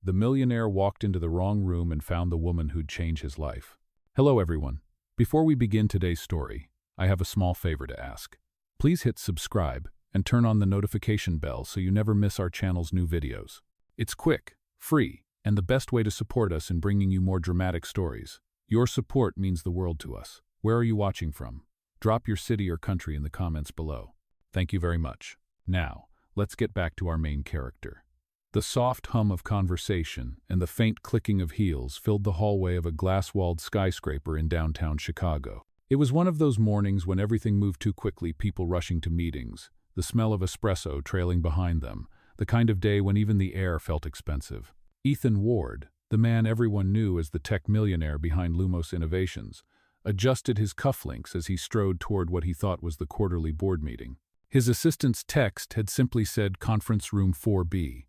the millionaire walked into the wrong room and found the woman who'd change his life. Hello everyone. Before we begin today's story, I have a small favor to ask. Please hit subscribe and turn on the notification bell so you never miss our channel's new videos. It's quick, free, and the best way to support us in bringing you more dramatic stories. Your support means the world to us. Where are you watching from? Drop your city or country in the comments below. Thank you very much. Now, let's get back to our main character. The soft hum of conversation and the faint clicking of heels filled the hallway of a glass-walled skyscraper in downtown Chicago. It was one of those mornings when everything moved too quickly, people rushing to meetings, the smell of espresso trailing behind them, the kind of day when even the air felt expensive. Ethan Ward, the man everyone knew as the tech millionaire behind Lumos Innovations, adjusted his cufflinks as he strode toward what he thought was the quarterly board meeting. His assistant's text had simply said Conference Room 4B.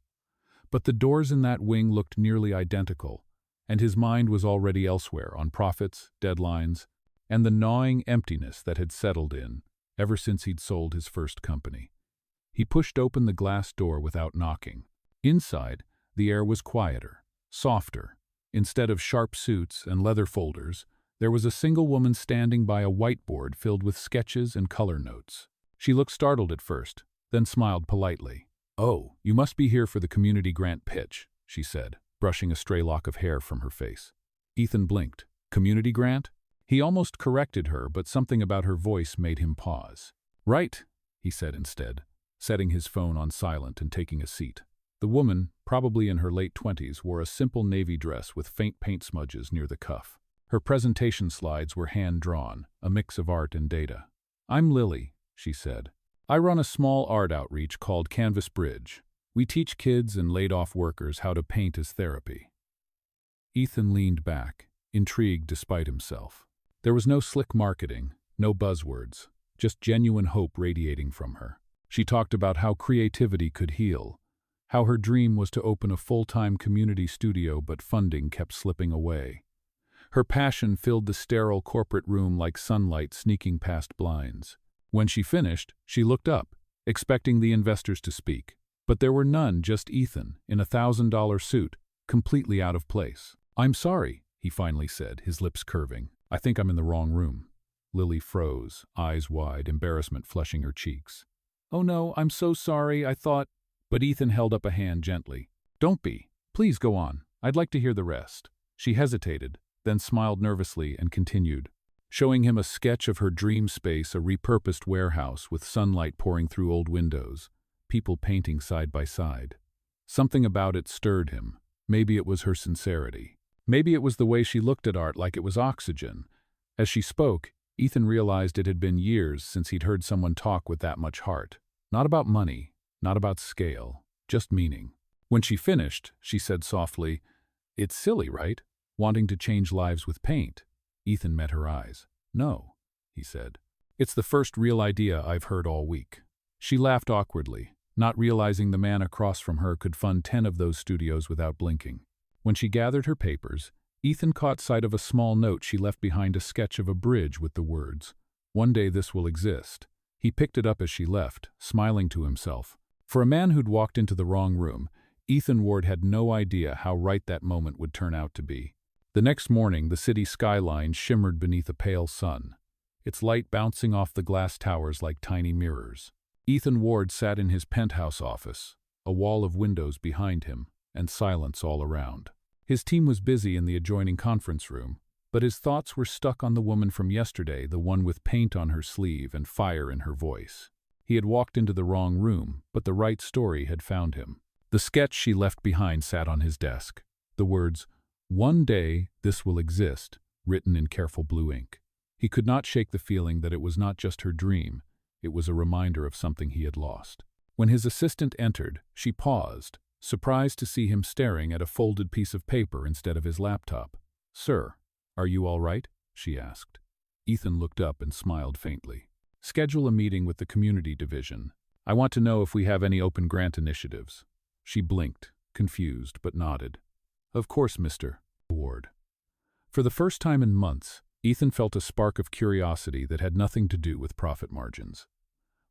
But the doors in that wing looked nearly identical, and his mind was already elsewhere on profits, deadlines, and the gnawing emptiness that had settled in ever since he'd sold his first company. He pushed open the glass door without knocking. Inside, the air was quieter, softer. Instead of sharp suits and leather folders, there was a single woman standing by a whiteboard filled with sketches and color notes. She looked startled at first, then smiled politely. "Oh, you must be here for the community grant pitch," she said, brushing a stray lock of hair from her face. Ethan blinked. Community grant? He almost corrected her, but something about her voice made him pause. "Right," he said instead, setting his phone on silent and taking a seat. The woman, probably in her late 20s, wore a simple navy dress with faint paint smudges near the cuff. Her presentation slides were hand-drawn, a mix of art and data. "I'm Lily," she said. "I run a small art outreach called Canvas Bridge. We teach kids and laid-off workers how to paint as therapy." Ethan leaned back, intrigued despite himself. There was no slick marketing, no buzzwords, just genuine hope radiating from her. She talked about how creativity could heal, how her dream was to open a full-time community studio but funding kept slipping away. Her passion filled the sterile corporate room like sunlight sneaking past blinds. When she finished, she looked up, expecting the investors to speak. But there were none, just Ethan, in a $1,000 suit, completely out of place. "I'm sorry," he finally said, his lips curving. "I think I'm in the wrong room." Lily froze, eyes wide, embarrassment flushing her cheeks. "Oh no, I'm so sorry, I thought—" But Ethan held up a hand gently. "Don't be. Please go on. I'd like to hear the rest." She hesitated, then smiled nervously and continued, showing him a sketch of her dream space, a repurposed warehouse with sunlight pouring through old windows, people painting side by side. Something about it stirred him. Maybe it was her sincerity. Maybe it was the way she looked at art like it was oxygen. As she spoke, Ethan realized it had been years since he'd heard someone talk with that much heart. Not about money, not about scale, just meaning. When she finished, she said softly, "It's silly, right? Wanting to change lives with paint." Ethan met her eyes. "No," he said. "It's the first real idea I've heard all week." She laughed awkwardly, not realizing the man across from her could fund 10 of those studios without blinking. When she gathered her papers, Ethan caught sight of a small note she left behind, a sketch of a bridge with the words, "One day this will exist." He picked it up as she left, smiling to himself. For a man who'd walked into the wrong room, Ethan Ward had no idea how right that moment would turn out to be. The next morning, the city skyline shimmered beneath a pale sun, its light bouncing off the glass towers like tiny mirrors. Ethan Ward sat in his penthouse office, a wall of windows behind him, and silence all around. His team was busy in the adjoining conference room, but his thoughts were stuck on the woman from yesterday, the one with paint on her sleeve and fire in her voice. He had walked into the wrong room, but the right story had found him. The sketch she left behind sat on his desk. The words, "One day this will exist," written in careful blue ink. He could not shake the feeling that it was not just her dream, it was a reminder of something he had lost. When his assistant entered, she paused, surprised to see him staring at a folded piece of paper instead of his laptop. "Sir, are you all right?" she asked. Ethan looked up and smiled faintly. "Schedule a meeting with the community division. I want to know if we have any open grant initiatives." She blinked, confused, but nodded. "Of course, Mr. Ward." For the first time in months, Ethan felt a spark of curiosity that had nothing to do with profit margins.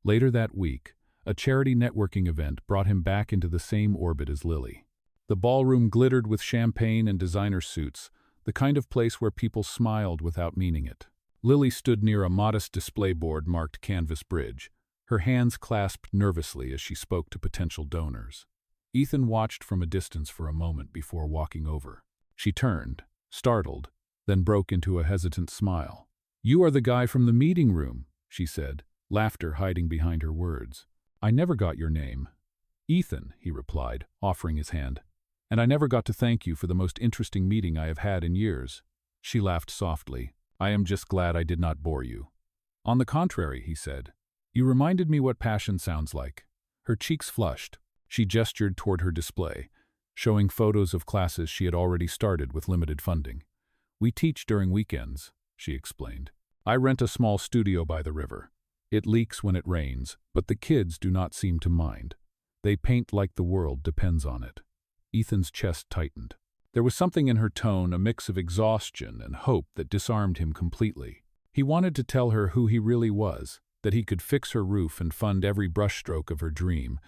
Later that week, a charity networking event brought him back into the same orbit as Lily. The ballroom glittered with champagne and designer suits, the kind of place where people smiled without meaning it. Lily stood near a modest display board marked Canvas Bridge, her hands clasped nervously as she spoke to potential donors. Ethan watched from a distance for a moment before walking over. She turned, startled, then broke into a hesitant smile. "You are the guy from the meeting room," she said, laughter hiding behind her words. "I never got your name." "Ethan," he replied, offering his hand. "And I never got to thank you for the most interesting meeting I have had in years." She laughed softly. "I am just glad I did not bore you." "On the contrary," he said. "You reminded me what passion sounds like." Her cheeks flushed. She gestured toward her display, showing photos of classes she had already started with limited funding. "We teach during weekends," she explained. "I rent a small studio by the river. It leaks when it rains, but the kids do not seem to mind. They paint like the world depends on it." Ethan's chest tightened. There was something in her tone, a mix of exhaustion and hope, that disarmed him completely. He wanted to tell her who he really was, that he could fix her roof and fund every brushstroke of her dream,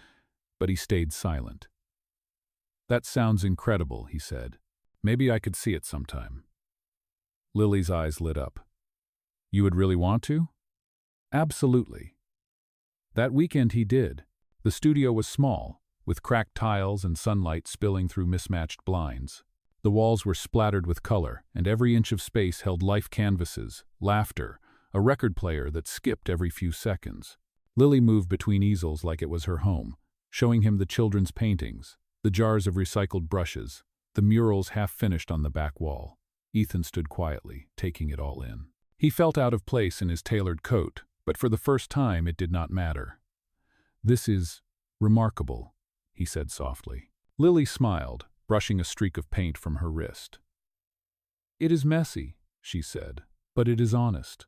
but he stayed silent. "That sounds incredible," he said. "Maybe I could see it sometime." Lily's eyes lit up. "You would really want to?" "Absolutely." That weekend he did. The studio was small, with cracked tiles and sunlight spilling through mismatched blinds. The walls were splattered with color, and every inch of space held life canvases, laughter, a record player that skipped every few seconds. Lily moved between easels like it was her home, showing him the children's paintings, the jars of recycled brushes, the murals half finished on the back wall. Ethan stood quietly, taking it all in. He felt out of place in his tailored coat, but for the first time it did not matter. "This is remarkable," he said softly. Lily smiled, brushing a streak of paint from her wrist. "It is messy," she said, "but it is honest."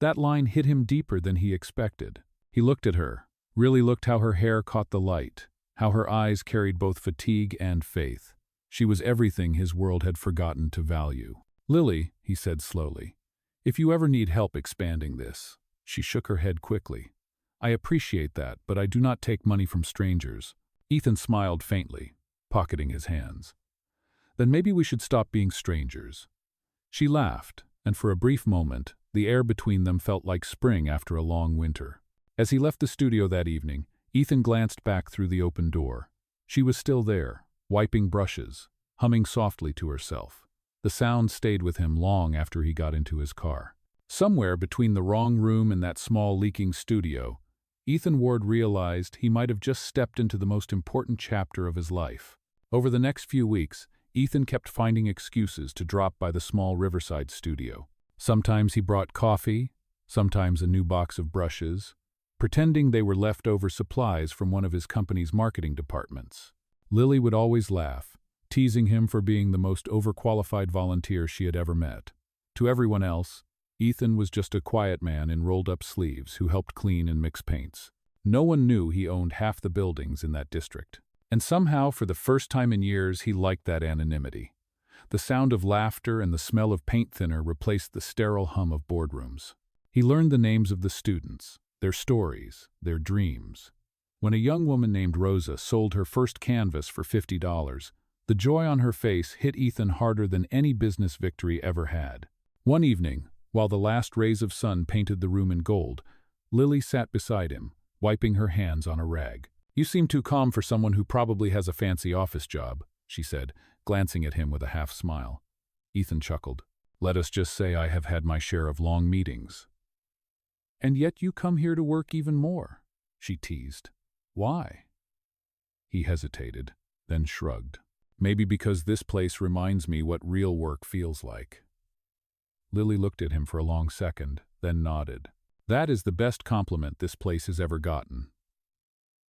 That line hit him deeper than he expected. He looked at her, really looked how her hair caught the light, how her eyes carried both fatigue and faith. She was everything his world had forgotten to value. "Lily," he said slowly, "if you ever need help expanding this." She shook her head quickly. "I appreciate that, but I do not take money from strangers." Ethan smiled faintly, pocketing his hands. "Then maybe we should stop being strangers." She laughed, and for a brief moment, the air between them felt like spring after a long winter. As he left the studio that evening, Ethan glanced back through the open door. She was still there, wiping brushes, humming softly to herself. The sound stayed with him long after he got into his car. Somewhere between the wrong room and that small leaking studio, Ethan Ward realized he might have just stepped into the most important chapter of his life. Over the next few weeks, Ethan kept finding excuses to drop by the small riverside studio. Sometimes he brought coffee, sometimes a new box of brushes, pretending they were leftover supplies from one of his company's marketing departments. Lily would always laugh, teasing him for being the most overqualified volunteer she had ever met. To everyone else, Ethan was just a quiet man in rolled-up sleeves who helped clean and mix paints. No one knew he owned half the buildings in that district. And somehow, for the first time in years, he liked that anonymity. The sound of laughter and the smell of paint thinner replaced the sterile hum of boardrooms. He learned the names of the students, their stories, their dreams. When a young woman named Rosa sold her first canvas for $50, the joy on her face hit Ethan harder than any business victory ever had. One evening, while the last rays of sun painted the room in gold, Lily sat beside him, wiping her hands on a rag. "You seem too calm for someone who probably has a fancy office job," she said, glancing at him with a half smile. Ethan chuckled. "Let us just say I have had my share of long meetings." "And yet you come here to work even more," she teased. "Why?" He hesitated, then shrugged. "Maybe because this place reminds me what real work feels like." Lily looked at him for a long second, then nodded. "That is the best compliment this place has ever gotten."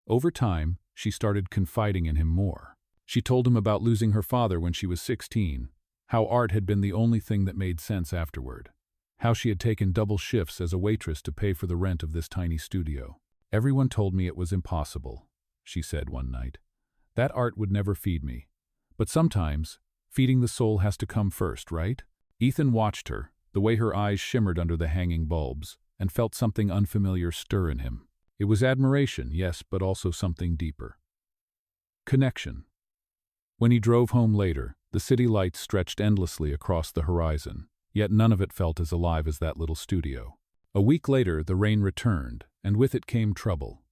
Over time, she started confiding in him more. She told him about losing her father when she was 16, how art had been the only thing that made sense afterward, how she had taken double shifts as a waitress to pay for the rent of this tiny studio. "Everyone told me it was impossible," she said one night. "That art would never feed me. But sometimes, feeding the soul has to come first, right?" Ethan watched her, the way her eyes shimmered under the hanging bulbs, and felt something unfamiliar stir in him. It was admiration, yes, but also something deeper. Connection. When he drove home later, the city lights stretched endlessly across the horizon, yet none of it felt as alive as that little studio. A week later, the rain returned, and with it came trouble.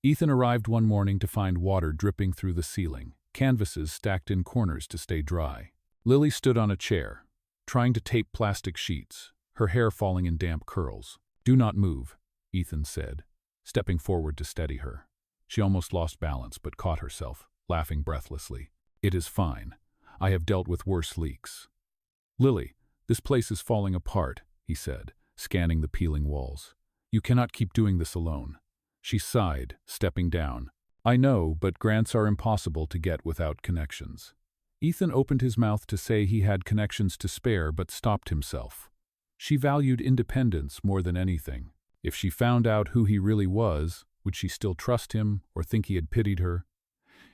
Ethan arrived one morning to find water dripping through the ceiling, canvases stacked in corners to stay dry. Lily stood on a chair, trying to tape plastic sheets, her hair falling in damp curls. "Do not move," Ethan said, stepping forward to steady her. She almost lost balance but caught herself, laughing breathlessly. "It is fine. I have dealt with worse leaks." "Lily, this place is falling apart," he said, scanning the peeling walls. "You cannot keep doing this alone." She sighed, stepping down. "I know, but grants are impossible to get without connections." Ethan opened his mouth to say he had connections to spare but stopped himself. She valued independence more than anything. If she found out who he really was, would she still trust him or think he had pitied her?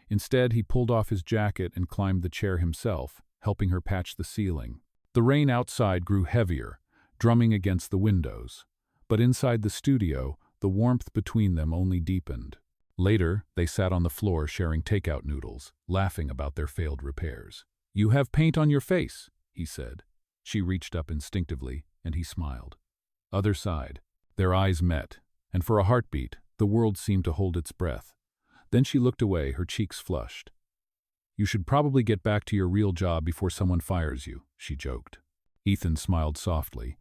Instead, he pulled off his jacket and climbed the chair himself, helping her patch the ceiling. The rain outside grew heavier, drumming against the windows. But inside the studio, the warmth between them only deepened. Later, they sat on the floor sharing takeout noodles, laughing about their failed repairs. "You have paint on your face," he said. She reached up instinctively, and he smiled. Other side. Their eyes met, and for a heartbeat, the world seemed to hold its breath. Then she looked away, her cheeks flushed. "You should probably get back to your real job before someone fires you," she joked. Ethan smiled softly.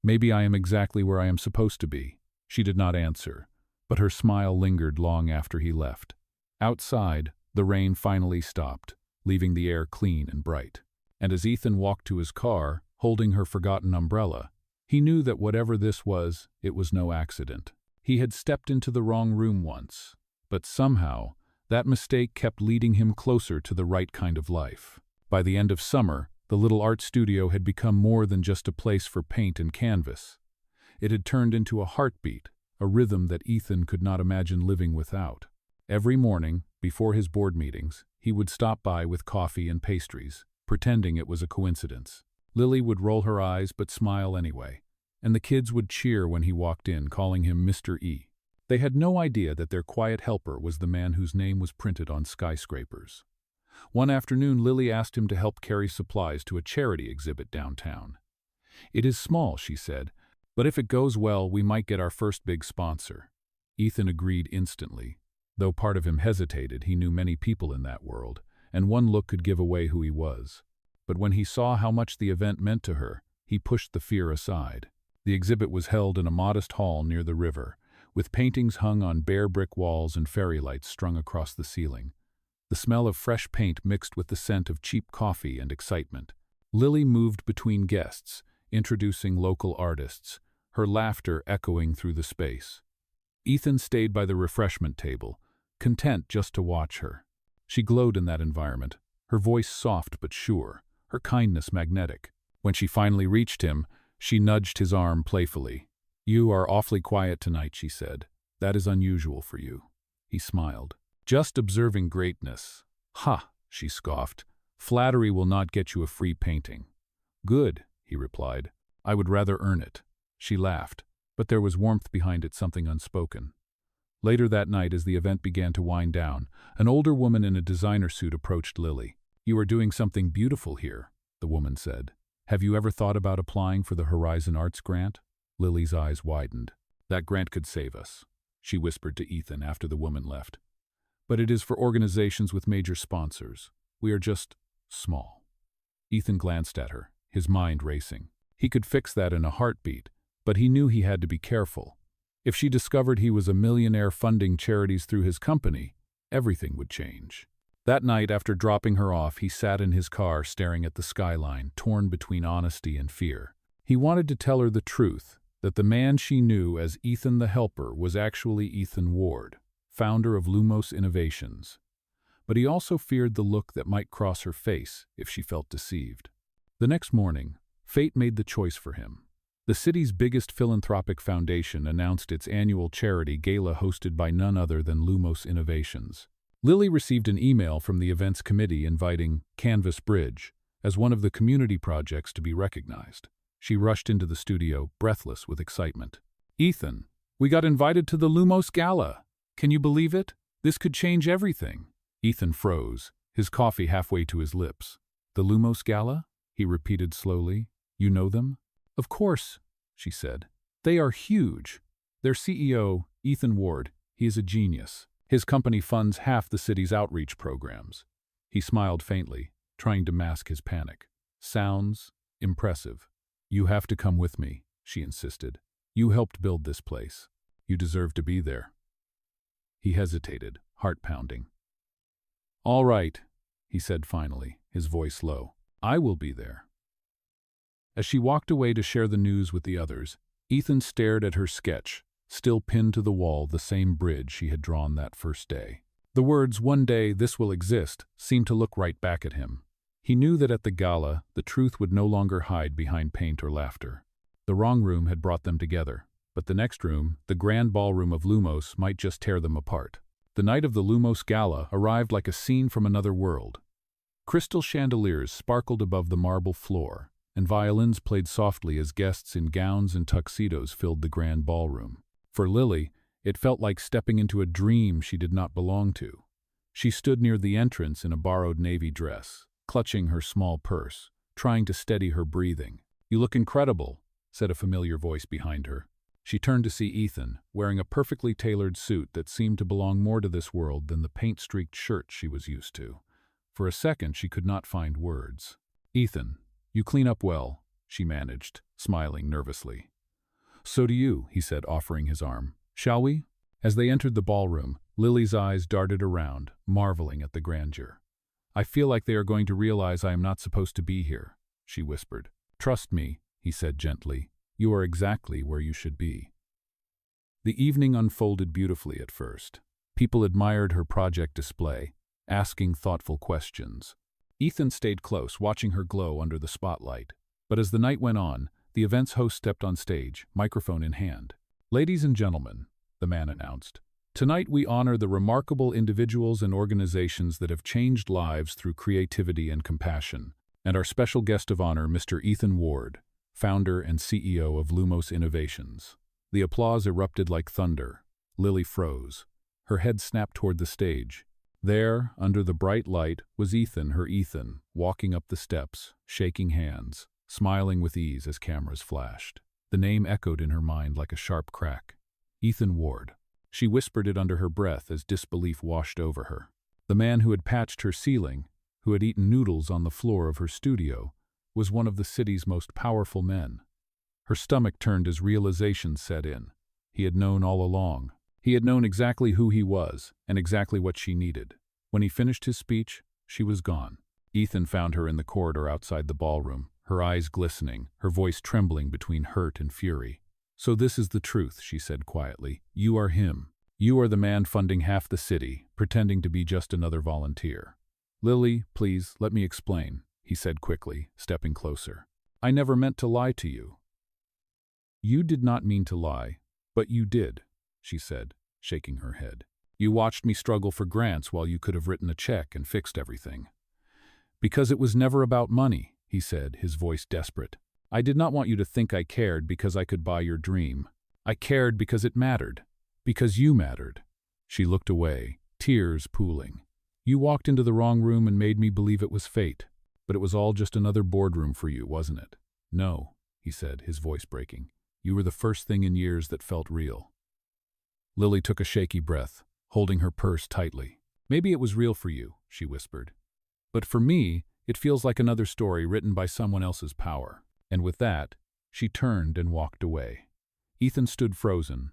"Maybe I am exactly where I am supposed to be." She did not answer, but her smile lingered long after he left. Outside, the rain finally stopped, leaving the air clean and bright. And as Ethan walked to his car, holding her forgotten umbrella, he knew that whatever this was, it was no accident. He had stepped into the wrong room once, but somehow, that mistake kept leading him closer to the right kind of life. By the end of summer, the little art studio had become more than just a place for paint and canvas. It had turned into a heartbeat, a rhythm that Ethan could not imagine living without. Every morning, before his board meetings, he would stop by with coffee and pastries, pretending it was a coincidence. Lily would roll her eyes but smile anyway, and the kids would cheer when he walked in, calling him Mr. E. They had no idea that their quiet helper was the man whose name was printed on skyscrapers. One afternoon, Lily asked him to help carry supplies to a charity exhibit downtown. "It is small," she said, "but if it goes well, we might get our first big sponsor." Ethan agreed instantly. Though part of him hesitated, he knew many people in that world, and one look could give away who he was. But when he saw how much the event meant to her, he pushed the fear aside. The exhibit was held in a modest hall near the river, with paintings hung on bare brick walls and fairy lights strung across the ceiling. The smell of fresh paint mixed with the scent of cheap coffee and excitement. Lily moved between guests, introducing local artists, her laughter echoing through the space. Ethan stayed by the refreshment table, content just to watch her. She glowed in that environment, her voice soft but sure, her kindness magnetic. When she finally reached him, she nudged his arm playfully. "You are awfully quiet tonight," she said. "That is unusual for you." He smiled. "Just observing greatness." "Ha," she scoffed. "Flattery will not get you a free painting." "Good," he replied. "I would rather earn it." She laughed, but there was warmth behind it, something unspoken. Later that night, as the event began to wind down, an older woman in a designer suit approached Lily. "You are doing something beautiful here," the woman said. "Have you ever thought about applying for the Horizon Arts grant?" Lily's eyes widened. "That grant could save us," she whispered to Ethan after the woman left. "But it is for organizations with major sponsors. We are just small." Ethan glanced at her, his mind racing. He could fix that in a heartbeat, but he knew he had to be careful. If she discovered he was a millionaire funding charities through his company, everything would change. That night, after dropping her off, he sat in his car staring at the skyline, torn between honesty and fear. He wanted to tell her the truth, that the man she knew as Ethan the Helper was actually Ethan Ward, founder of Lumos Innovations. But he also feared the look that might cross her face if she felt deceived. The next morning, fate made the choice for him. The city's biggest philanthropic foundation announced its annual charity gala hosted by none other than Lumos Innovations. Lily received an email from the events committee inviting Canvas Bridge as one of the community projects to be recognized. She rushed into the studio, breathless with excitement. "Ethan, we got invited to the Lumos Gala. Can you believe it? This could change everything." Ethan froze, his coffee halfway to his lips. "The Lumos Gala?" he repeated slowly. "You know them?" "Of course," she said. "They are huge. Their CEO, Ethan Ward, he is a genius. His company funds half the city's outreach programs." He smiled faintly, trying to mask his panic. "Sounds impressive." "You have to come with me," she insisted. "You helped build this place. You deserve to be there." He hesitated, heart pounding. "All right," he said finally, his voice low. "I will be there." As she walked away to share the news with the others, Ethan stared at her sketch, still pinned to the wall, the same bridge she had drawn that first day. The words, "One day this will exist," seemed to look right back at him. He knew that at the gala, the truth would no longer hide behind paint or laughter. The wrong room had brought them together, but the next room, the grand ballroom of Lumos, might just tear them apart. The night of the Lumos Gala arrived like a scene from another world. Crystal chandeliers sparkled above the marble floor, and violins played softly as guests in gowns and tuxedos filled the grand ballroom. For Lily, it felt like stepping into a dream she did not belong to. She stood near the entrance in a borrowed navy dress, clutching her small purse, trying to steady her breathing. "You look incredible," said a familiar voice behind her. She turned to see Ethan, wearing a perfectly tailored suit that seemed to belong more to this world than the paint-streaked shirt she was used to. For a second, she could not find words. "Ethan, you clean up well," she managed, smiling nervously. "So do you," he said, offering his arm. "Shall we?" As they entered the ballroom, Lily's eyes darted around, marveling at the grandeur. "I feel like they are going to realize I am not supposed to be here," she whispered. "Trust me," he said gently. "You are exactly where you should be." The evening unfolded beautifully at first. People admired her project display, asking thoughtful questions. Ethan stayed close, watching her glow under the spotlight. But as the night went on, the event's host stepped on stage, microphone in hand. "Ladies and gentlemen," the man announced, "tonight we honor the remarkable individuals and organizations that have changed lives through creativity and compassion, and our special guest of honor, Mr. Ethan Ward, founder and CEO of Lumos Innovations." The applause erupted like thunder. Lily froze. Her head snapped toward the stage. There, under the bright light, was Ethan, her Ethan, walking up the steps, shaking hands, smiling with ease as cameras flashed. The name echoed in her mind like a sharp crack. Ethan Ward. She whispered it under her breath as disbelief washed over her. The man who had patched her ceiling, who had eaten noodles on the floor of her studio, was one of the city's most powerful men. Her stomach turned as realization set in. He had known all along. He had known exactly who he was and exactly what she needed. When he finished his speech, she was gone. Ethan found her in the corridor outside the ballroom, her eyes glistening, her voice trembling between hurt and fury. "So this is the truth," she said quietly. "You are him. You are the man funding half the city, pretending to be just another volunteer." "Lily, please, let me explain," he said quickly, stepping closer. "I never meant to lie to you." "You did not mean to lie, but you did," she said, shaking her head. "You watched me struggle for grants while you could have written a check and fixed everything." "Because it was never about money," he said, his voice desperate. "I did not want you to think I cared because I could buy your dream. I cared because it mattered. Because you mattered." She looked away, tears pooling. "You walked into the wrong room and made me believe it was fate. But it was all just another boardroom for you, wasn't it?" "No," he said, his voice breaking. "You were the first thing in years that felt real." Lily took a shaky breath, holding her purse tightly. "Maybe it was real for you," she whispered. "But for me, it feels like another story written by someone else's power." And with that, she turned and walked away. Ethan stood frozen,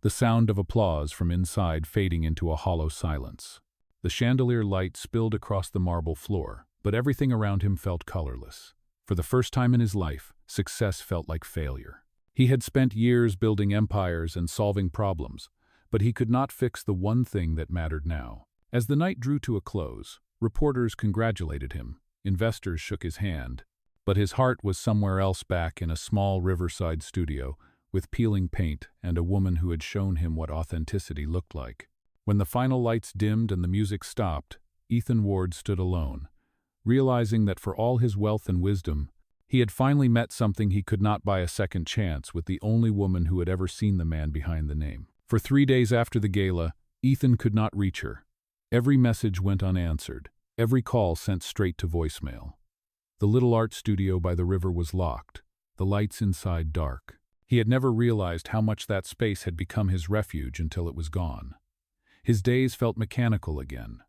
the sound of applause from inside fading into a hollow silence. The chandelier light spilled across the marble floor, but everything around him felt colorless. For the first time in his life, success felt like failure. He had spent years building empires and solving problems, but he could not fix the one thing that mattered now. As the night drew to a close, reporters congratulated him, investors shook his hand, but his heart was somewhere else, back in a small riverside studio with peeling paint and a woman who had shown him what authenticity looked like. When the final lights dimmed and the music stopped, Ethan Ward stood alone, realizing that for all his wealth and wisdom, he had finally met something he could not buy a second chance with, the only woman who had ever seen the man behind the name. For 3 days after the gala, Ethan could not reach her. Every message went unanswered. every call sent straight to voicemail. The little art studio by the river was locked, the lights inside dark. He had never realized how much that space had become his refuge until it was gone. His days felt mechanical again,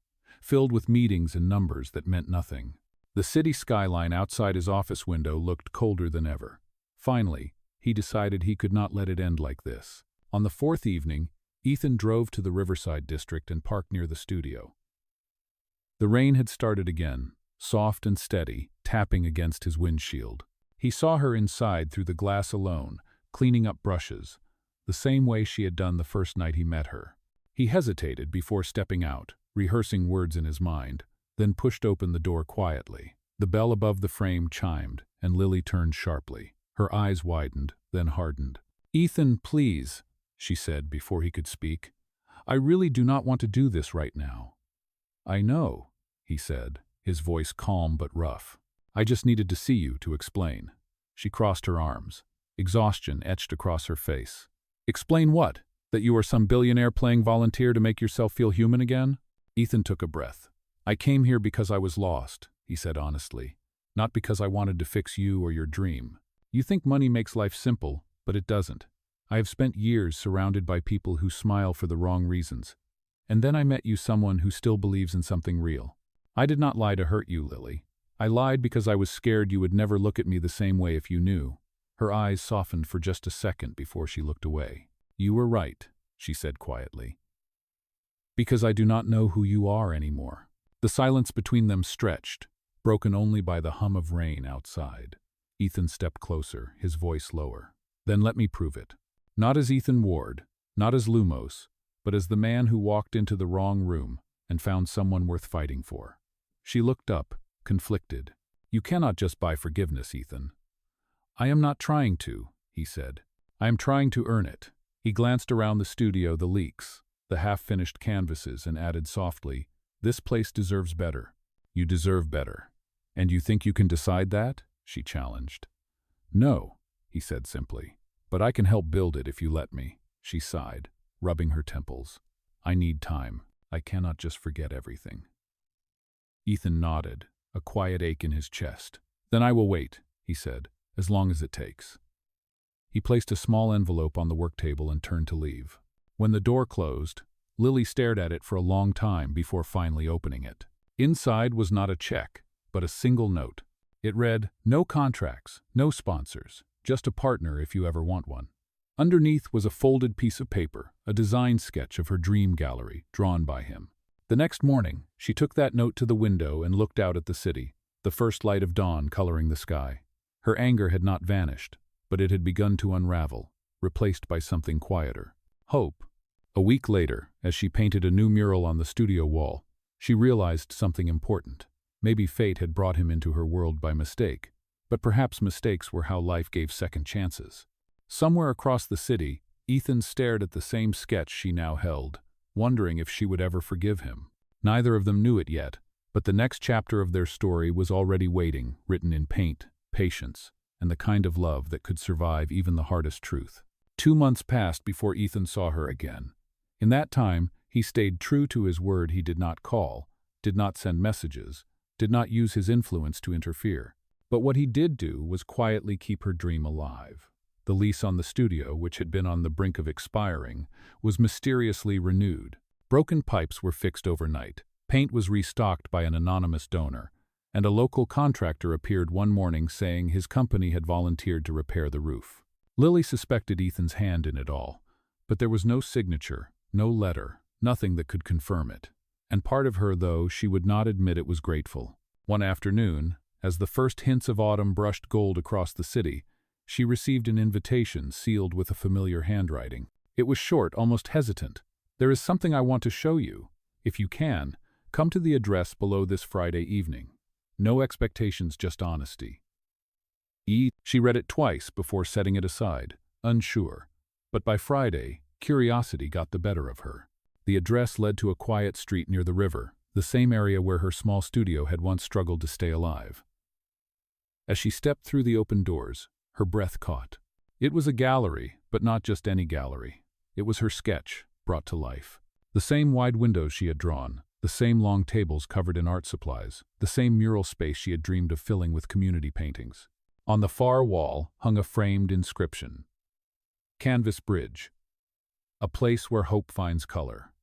filled with meetings and numbers that meant nothing. The city skyline outside his office window looked colder than ever. Finally, he decided he could not let it end like this. On the fourth evening, Ethan drove to the Riverside district and parked near the studio. The rain had started again, soft and steady, tapping against his windshield. He saw her inside through the glass alone, cleaning up brushes, the same way she had done the first night he met her. He hesitated before stepping out, rehearsing words in his mind, then pushed open the door quietly. The bell above the frame chimed, and Lily turned sharply. Her eyes widened, then hardened. "Ethan, please," she said before he could speak. "I really do not want to do this right now." "I know," he said, his voice calm but rough. "I just needed to see you to explain." She crossed her arms. Exhaustion etched across her face. "Explain what? That you are some billionaire playing volunteer to make yourself feel human again?" Ethan took a breath. "I came here because I was lost," he said honestly. "Not because I wanted to fix you or your dream. You think money makes life simple, but it doesn't. I have spent years surrounded by people who smile for the wrong reasons. And then I met you, someone who still believes in something real. I did not lie to hurt you, Lily. I lied because I was scared you would never look at me the same way if you knew." Her eyes softened for just a second before she looked away. "You were right," she said quietly. "Because I do not know who you are anymore." The silence between them stretched, broken only by the hum of rain outside. Ethan stepped closer, his voice lower. "Then let me prove it. Not as Ethan Ward, not as Lumos, but as the man who walked into the wrong room and found someone worth fighting for." She looked up, conflicted. "You cannot just buy forgiveness, Ethan." "I am not trying to," he said. "I am trying to earn it." He glanced around the studio, the leaks, the half-finished canvases, and added softly, "This place deserves better." "You deserve better. And you think you can decide that?" she challenged. "No," he said simply. "But I can help build it if you let me." She sighed, rubbing her temples. "I need time. I cannot just forget everything." Ethan nodded, a quiet ache in his chest. "Then I will wait," he said, "as long as it takes." He placed a small envelope on the work table and turned to leave. When the door closed, Lily stared at it for a long time before finally opening it. Inside was not a check, but a single note. It read, "No contracts, no sponsors, just a partner if you ever want one." Underneath was a folded piece of paper, a design sketch of her dream gallery, drawn by him. The next morning, she took that note to the window and looked out at the city, the first light of dawn coloring the sky. Her anger had not vanished, but it had begun to unravel, replaced by something quieter. Hope. A week later, as she painted a new mural on the studio wall, she realized something important. Maybe fate had brought him into her world by mistake, but perhaps mistakes were how life gave second chances. Somewhere across the city, Ethan stared at the same sketch she now held, wondering if she would ever forgive him. Neither of them knew it yet, but the next chapter of their story was already waiting, written in paint, patience, and the kind of love that could survive even the hardest truth. 2 months passed before Ethan saw her again. In that time, he stayed true to his word. He did not call, did not send messages, did not use his influence to interfere. But what he did do was quietly keep her dream alive. The lease on the studio, which had been on the brink of expiring, was mysteriously renewed. Broken pipes were fixed overnight, paint was restocked by an anonymous donor, and a local contractor appeared one morning saying his company had volunteered to repair the roof. Lily suspected Ethan's hand in it all, but there was no signature, no letter, nothing that could confirm it. And part of her, though she would not admit it, was grateful. One afternoon, as the first hints of autumn brushed gold across the city, she received an invitation sealed with a familiar handwriting. It was short, almost hesitant. "There is something I want to show you. If you can, come to the address below this Friday evening. No expectations, just honesty." She read it twice before setting it aside, unsure. But by Friday, curiosity got the better of her. The address led to a quiet street near the river, the same area where her small studio had once struggled to stay alive. As she stepped through the open doors, her breath caught. It was a gallery, but not just any gallery. It was her sketch, brought to life. The same wide windows she had drawn, The same long tables covered in art supplies, the same mural space she had dreamed of filling with community paintings. On the far wall hung a framed inscription. Canvas Bridge, a place where hope finds color.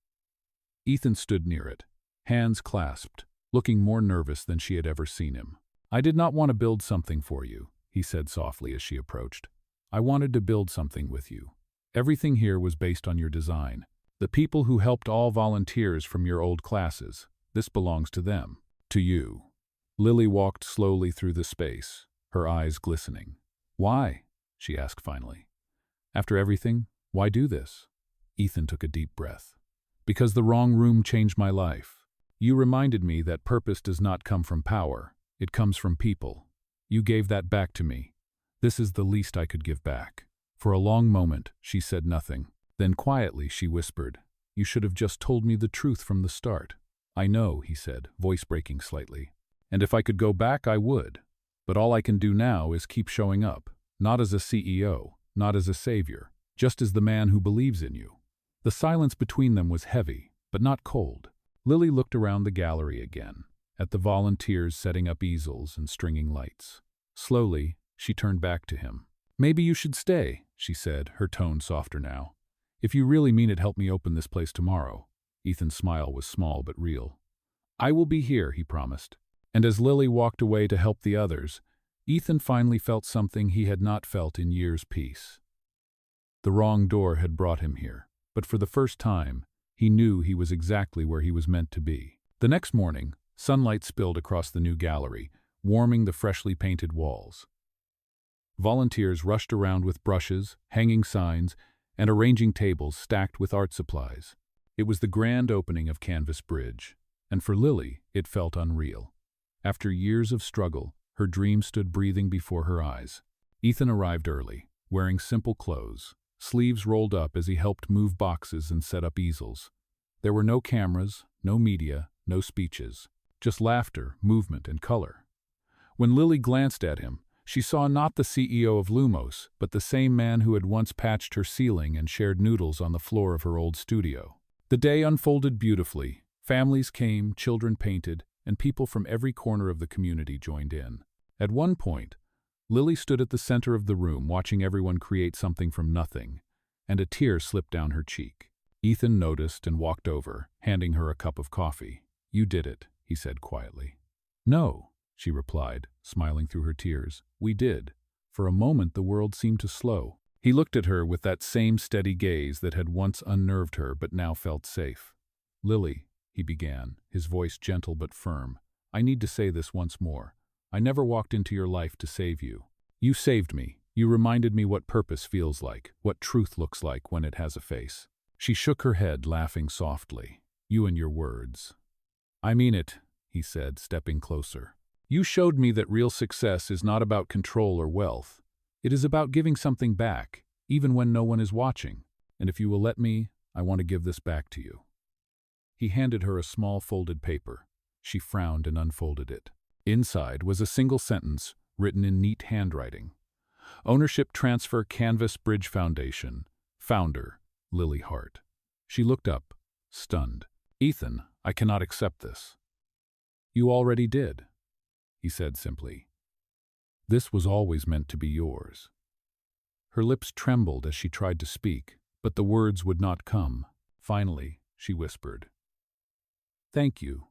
Ethan stood near it, hands clasped, looking more nervous than she had ever seen him. "I did not want to build something for you," he said softly as she approached. "I wanted to build something with you. Everything here was based on your design. The people who helped all volunteers from your old classes. This belongs to them. To you." Lily walked slowly through the space, her eyes glistening. "Why?" she asked finally. "After everything, why do this?" Ethan took a deep breath. "Because the wrong room changed my life. You reminded me that purpose does not come from power. It comes from people. You gave that back to me. This is the least I could give back." For a long moment, she said nothing. Then quietly she whispered, "You should have just told me the truth from the start." "I know," he said, voice breaking slightly. "And if I could go back, I would. But all I can do now is keep showing up, not as a CEO, not as a savior, just as the man who believes in you." The silence between them was heavy, but not cold. Lily looked around the gallery again, at the volunteers setting up easels and stringing lights. Slowly, she turned back to him. "Maybe you should stay," she said, her tone softer now. "If you really mean it, help me open this place tomorrow." Ethan's smile was small but real. "I will be here," he promised. And as Lily walked away to help the others, Ethan finally felt something he had not felt in years' peace. The wrong door had brought him here, but for the first time, he knew he was exactly where he was meant to be. The next morning, sunlight spilled across the new gallery, warming the freshly painted walls. Volunteers rushed around with brushes, hanging signs, and arranging tables stacked with art supplies. It was the grand opening of Canvas Bridge, and for Lily, it felt unreal. After years of struggle, her dream stood breathing before her eyes. Ethan arrived early, wearing simple clothes, sleeves rolled up as he helped move boxes and set up easels. There were no cameras, no media, no speeches, just laughter, movement, and color. When Lily glanced at him, she saw not the CEO of Lumos, but the same man who had once patched her ceiling and shared noodles on the floor of her old studio. The day unfolded beautifully. Families came, children painted, and people from every corner of the community joined in. At one point, Lily stood at the center of the room watching everyone create something from nothing, and a tear slipped down her cheek. Ethan noticed and walked over, handing her a cup of coffee. "You did it," he said quietly. "No," she replied, smiling through her tears. "We did." For a moment the world seemed to slow. He looked at her with that same steady gaze that had once unnerved her but now felt safe. "Lily," he began, his voice gentle but firm, "I need to say this once more. I never walked into your life to save you. You saved me. You reminded me what purpose feels like, what truth looks like when it has a face." She shook her head, laughing softly. "You and your words." "I mean it," he said, stepping closer. "You showed me that real success is not about control or wealth. It is about giving something back, even when no one is watching. And if you will let me, I want to give this back to you." He handed her a small folded paper. She frowned and unfolded it. Inside was a single sentence, written in neat handwriting. "Ownership transfer Canvas Bridge Foundation. Founder, Lily Hart." She looked up, stunned. "Ethan, I cannot accept this." "You already did," he said simply. "This was always meant to be yours." Her lips trembled as she tried to speak, but the words would not come. Finally, she whispered, "Thank you."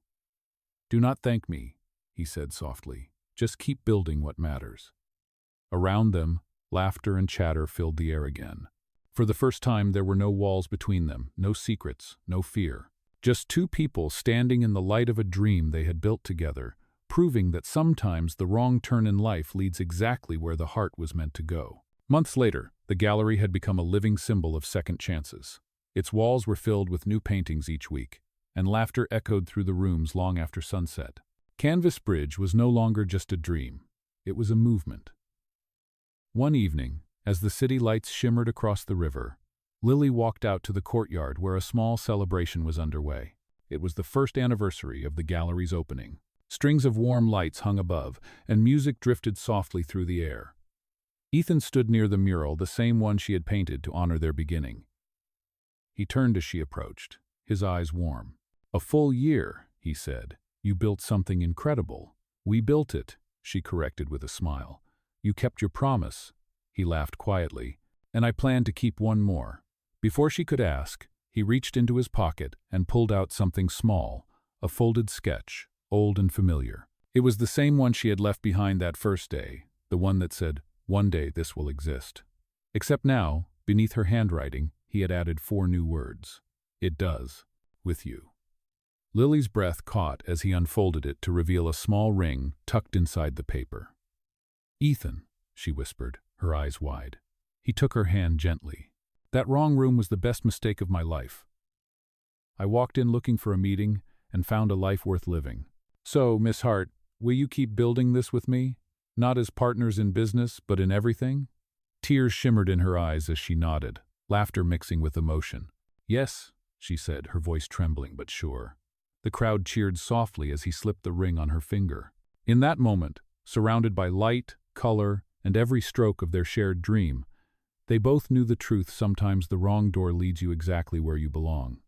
"Do not thank me," he said softly. "Just keep building what matters." Around them, laughter and chatter filled the air again. For the first time, there were no walls between them, no secrets, no fear. Just two people standing in the light of a dream they had built together, proving that sometimes the wrong turn in life leads exactly where the heart was meant to go. Months later, the gallery had become a living symbol of second chances. Its walls were filled with new paintings each week, and laughter echoed through the rooms long after sunset. Canvas Bridge was no longer just a dream. It was a movement. One evening, as the city lights shimmered across the river, Lily walked out to the courtyard where a small celebration was underway. It was the first anniversary of the gallery's opening. Strings of warm lights hung above, and music drifted softly through the air. Ethan stood near the mural, the same one she had painted to honor their beginning. He turned as she approached, his eyes warm. A full year, he said. You built something incredible. We built it, she corrected with a smile. You kept your promise. He laughed quietly. And I plan to keep one more. Before she could ask, he reached into his pocket and pulled out something small, a folded sketch, old and familiar. It was the same one she had left behind that first day, the one that said, "One day this will exist." Except now, beneath her handwriting, he had added 4 new words. It does. With you. Lily's breath caught as he unfolded it to reveal a small ring tucked inside the paper. "Ethan," she whispered, her eyes wide. He took her hand gently. "That wrong room was the best mistake of my life. I walked in looking for a meeting and found a life worth living. So, Miss Hart, will you keep building this with me? Not as partners in business, but in everything?" Tears shimmered in her eyes as she nodded, laughter mixing with emotion. "Yes," she said, her voice trembling but sure. The crowd cheered softly as he slipped the ring on her finger. In that moment, surrounded by light, color, and every stroke of their shared dream, they both knew the truth: sometimes the wrong door leads you exactly where you belong.